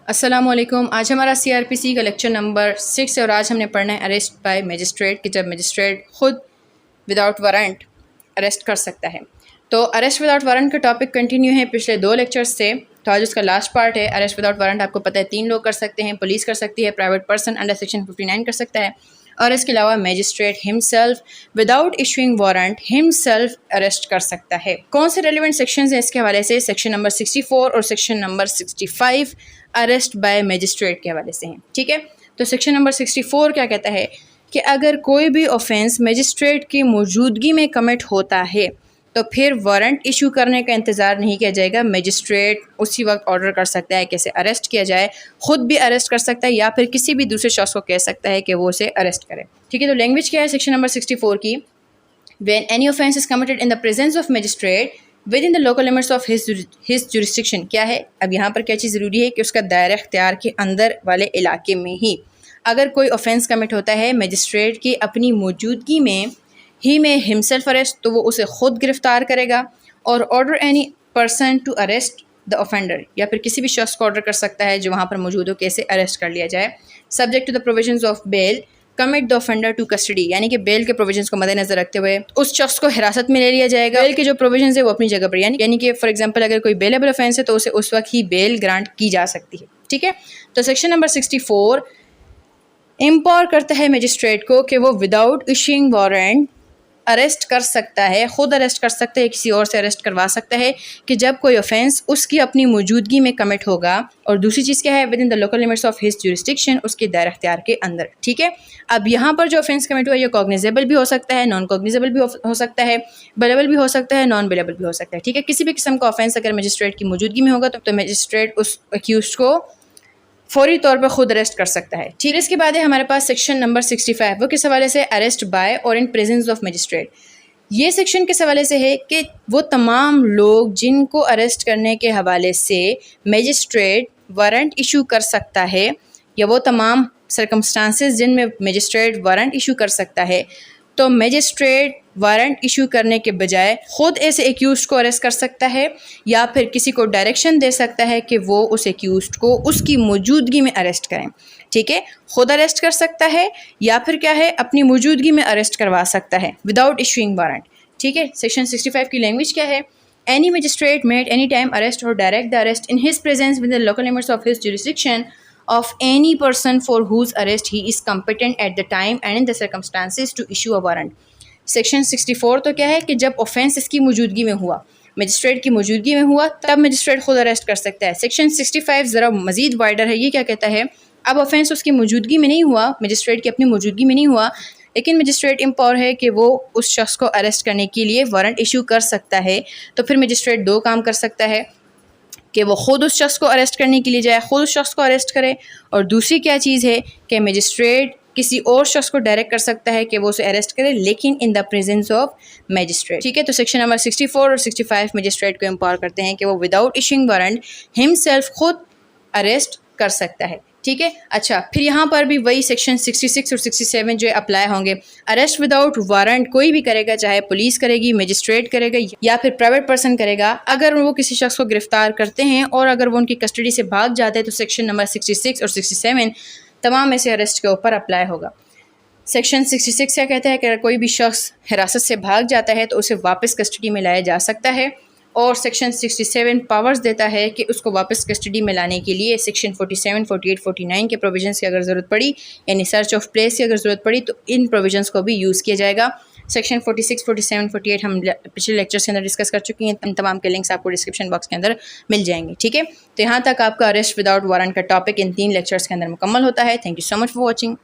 अस्सलामुअलैकुम। आज हमारा CRPC का लेक्चर नंबर 6 है और आज हमने पढ़ना है अरेस्ट बाय मजिस्ट्रेट कि जब मजिस्ट्रेट ख़ुद विदाउट वारंट अरेस्ट कर सकता है। तो अरेस्ट विदाउट वारंट का टॉपिक कंटिन्यू है पिछले 2 लेक्चर्स से। तो आज उसका लास्ट पार्ट है। अरेस्ट विदाउट वारंट आपको पता है 3 लोग कर सकते हैं, पुलिस कर सकती है, प्राइवेट पर्सन अंडर सेक्शन 59 कर सकता है और इसके अलावा magistrate himself without issuing warrant himself arrest कर सकता है। कौन से रेलिवेंट सेक्शंस हैं इसके हवाले से? सेक्शन नंबर 64 और section number 65 arrest by magistrate के हवाले से हैं। ठीक है, तो सेक्शन नंबर 64 क्या कहता है कि अगर कोई भी ऑफेंस मजिस्ट्रेट की मौजूदगी में कमिट होता है तो फिर वारंट इशू करने का इंतज़ार नहीं किया जाएगा। मजिस्ट्रेट उसी वक्त ऑर्डर कर सकता है कि इसे अरेस्ट किया जाए, ख़ुद भी अरेस्ट कर सकता है या फिर किसी भी दूसरे शख्स को कह सकता है कि वो उसे अरेस्ट करे। ठीक है, तो लैंग्वेज क्या है सेक्शन नंबर 64 की? When any offence is committed in the presence of magistrate with in the local limits of his jurisdiction. क्या है, अब यहाँ पर क्या चीज़ ज़रूरी है कि उसका दायरा इख्तियार के अंदर वाले इलाके में ही अगर कोई ऑफेंस कमिट होता है मजिस्ट्रेट की अपनी मौजूदगी में ही में हिमसेल्फ अरेस्ट, तो वो उसे ख़ुद गिरफ़्तार करेगा और order any person to arrest the offender, या फिर किसी भी शख्स को ऑर्डर कर सकता है जो वहाँ पर मौजूद हो कि इसे अरेस्ट कर लिया जाए। Subject to the provisions of bail commit the offender to custody, यानी कि बेल के प्रोविजंस को मद्देनजर रखते हुए उस शख्स को हिरासत में ले लिया जाएगा। बेल के जो प्रोविजंस है वो अपनी जगह पर, यानी कि फॉर एग्जांपल अगर कोई बेलेबल ऑफेंस है तो उसे उस वक्त ही बेल ग्रांट की जा सकती है। ठीक है, तो सेक्शन नंबर 64 एम्पावर करता है मजिस्ट्रेट को कि वो विदाउट इशूइंग वारंट अरेस्ट कर सकता है, ख़ुद अरेस्ट कर सकता है, किसी और से अरेस्ट करवा सकता है कि जब कोई ऑफेंस उसकी अपनी मौजूदगी में कमिट होगा। और दूसरी चीज़ क्या है? With in the local limits of his jurisdiction, उसके दायरा इख्तियार के अंदर। ठीक है, अब यहाँ पर जो ऑफेंस कमिट हुआ ये कॉग्निजेबल भी हो सकता है, नॉन कॉग्निजेबल भी हो सकता है, बेलेबल भी हो सकता है, नॉन बेलेबल भी हो सकता है। ठीक है, किसी भी किस्म का ऑफेंस अगर मजिस्ट्रेट की मौजूदगी में होगा तो मजिस्ट्रेट उस अक्यूज को फौरी तौर पर खुद अरेस्ट कर सकता है। ठीक है, इसके बाद है हमारे पास सेक्शन नंबर 65, वो किस हवाले से? अरेस्ट बाय और इन प्रेजेंस ऑफ मजिस्ट्रेट। ये सेक्शन किस हवाले से है कि वो तमाम लोग जिनको अरेस्ट करने के हवाले से मजिस्ट्रेट वारंट इशू कर सकता है, या वो तमाम सर्कमस्टांसेस जिनमें मजिस्ट्रेट वारंट इशू कर सकता है, तो मजिस्ट्रेट वारंट इशू करने के बजाय ख़ुद ऐसे एक्यूज़ को अरेस्ट कर सकता है या फिर किसी को डायरेक्शन दे सकता है कि वो उस एक्यूज़ को उसकी मौजूदगी में अरेस्ट करें। ठीक है, ख़ुद अरेस्ट कर सकता है या फिर क्या है, अपनी मौजूदगी में अरेस्ट करवा सकता है विदाउट इशूइंग वारंट। ठीक है, सेक्शन 65 की लैंग्वेज क्या है? Any magistrate made any time arrest or direct the arrest in his presence with the local limits of his jurisdiction of any person for whose arrest he is competent at the time and in the circumstances to issue a warrant। Section 64 तो क्या है कि जब offence इसकी मौजूदगी में हुआ, magistrate की मौजूदगी में हुआ, तब मजिस्ट्रेट खुद अरेस्ट कर सकता है। सेक्शन 65 ज़रा मज़ीद वाइडर है। ये क्या कहता है? अब ऑफेंस उसकी मौजूदगी में नहीं हुआ, मजिस्ट्रेट की अपनी मौजूदगी में नहीं हुआ, लेकिन मजिस्ट्रेट एम्पावर है कि वो उस शख्स को अरेस्ट करने के लिए वारंट इशू कर सकता है। तो फिर मजिस्ट्रेट 2 काम कर सकता है कि वो ख़ुद उस शख्स को अरेस्ट करने के लिए जाए, ख़ुद उस शख्स को अरेस्ट करे, और दूसरी क्या चीज़ है कि मजिस्ट्रेट किसी और शख्स को डायरेक्ट कर सकता है कि वो उसे अरेस्ट करे, लेकिन in the presence of magistrate. ठीक है, तो सेक्शन नंबर 64 और 65 मजिस्ट्रेट को एम्पावर करते हैं कि वो विदाउट इशूइंग वारंट हिमसेल्फ खुद अरेस्ट कर सकता है। ठीक है, अच्छा, फिर यहाँ पर भी वही सेक्शन 66 और 67 जो अप्लाई होंगे। अरेस्ट विदाउट वारंट कोई भी करेगा, चाहे पुलिस करेगी, मजिस्ट्रेट करेगा या फिर प्राइवेट पर्सन करेगा, अगर वो किसी शख्स को गिरफ्तार करते हैं और अगर वो उनकी कस्टडी से भाग जाते हैं तो सेक्शन नंबर 66 और 67 तमाम ऐसे अरेस्ट के ऊपर अप्लाई होगा। सेक्शन 66 क्या कहता है कि अगर कोई भी शख्स हिरासत से भाग जाता है तो उसे वापस कस्टडी में लाया जा सकता है, और सेक्शन 67 पावर्स देता है कि उसको वापस कस्टडी में लाने के लिए सेक्शन 47, 48, 49 के प्रोविजंस की अगर ज़रूरत पड़ी, यानी सर्च ऑफ प्लेस की अगर ज़रूरत पड़ी तो इन प्रोविजंस को भी यूज़ किया जाएगा। सेक्शन 46, 47, 48 हम पिछले लेक्चर्स के अंदर डिस्कस कर चुकी हैं। इन तमाम के लिंक्स आपको डिस्क्रिप्शन बॉक्स के अंदर मिल जाएंगे। ठीक है, तो यहाँ तक आपका अरेस्ट विदाउट वारंट का टॉपिक इन 3 लेक्चर्स के अंदर मुकम्मल होता है। Thank you so much for watching.